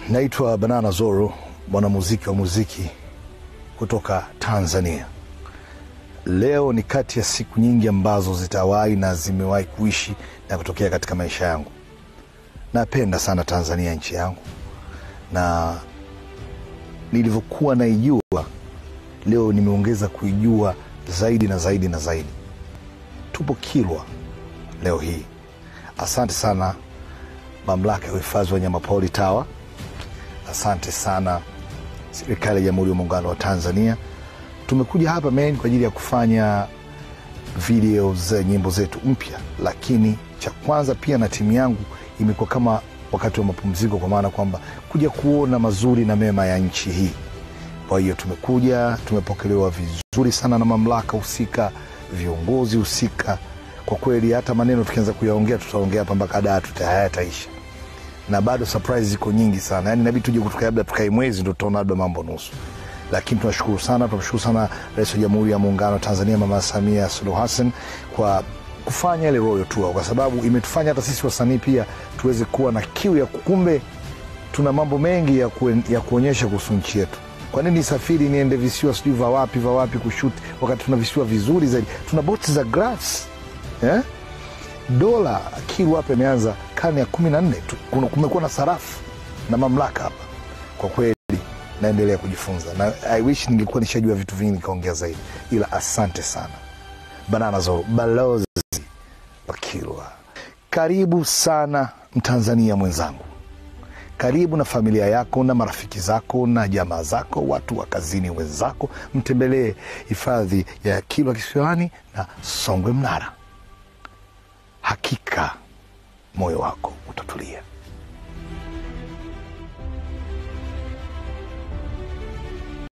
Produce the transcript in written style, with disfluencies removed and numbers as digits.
Naitwa Banana Zoro, mwanamuziki wa muziki kutoka Tanzania. Leo ni kati ya siku nyingi ambazo zitawahi na zimewahi kuishi na kutokea katika maisha yangu. Napenda sana Tanzania, nchi yangu, na nilivyokuwa naijua, leo nimeongeza kuijua zaidi na zaidi na zaidi. Tupo Kilwa leo hii. Asante sana Mamlaka ya Uhifadhi wa Wanyamapori TAWA. Asante sana serikali ya Jamhuri ya Muungano wa Tanzania. Tumekuja hapa kwa ajili ya kufanya video za nyimbo zetu mpya, lakini cha kwanza pia na timu yangu imekuwa kama wakati wa mapumziko, kwa maana kwamba kuja kuona mazuri na mema ya nchi hii. Kwa hiyo tumekuja, tumepokelewa vizuri sana na mamlaka husika, viongozi husika. Kwa kweli hata maneno tukianza kuyaongea tutaongea hapa mpaka hayataisha. Na bado surprise ziko nyingi sana. Yaani inabidi tuje kutoka labda tukae mwezi ndio tutaona labda mambo nusu. Lakini tunashukuru sana Rais wa Jamhuri ya Muungano wa Tanzania Mama Samia Suluhu Hassan kwa kufanya ile Royal Tour, kwa sababu imetufanya hata sisi wasanii pia tuweze kuwa na kiu ya kumbe tuna mambo mengi ya kuonyesha kuhusu nchi yetu. Kwa nini safiri niende visiwa sijui va wapi kushuti wakati tuna visiwa vizuri zaidi? Tuna boti za grass. Dola Kilwa hapa imeanza karne ya 14. Kumekuwa na sarafu na mamlaka hapa. Kwa kweli naendelea kujifunza, na I wish ningekuwa nishajua vitu vingi nikaongea zaidi, ila asante sana Banana Zoro, balozi wa Kilwa. Karibu sana Mtanzania mwenzangu, karibu na familia yako na marafiki zako na jamaa zako, watu wa kazini wenzako, mtembelee hifadhi ya Kilwa Kisiwani na Songwe Mnara. Hakika moyo wako utatulia.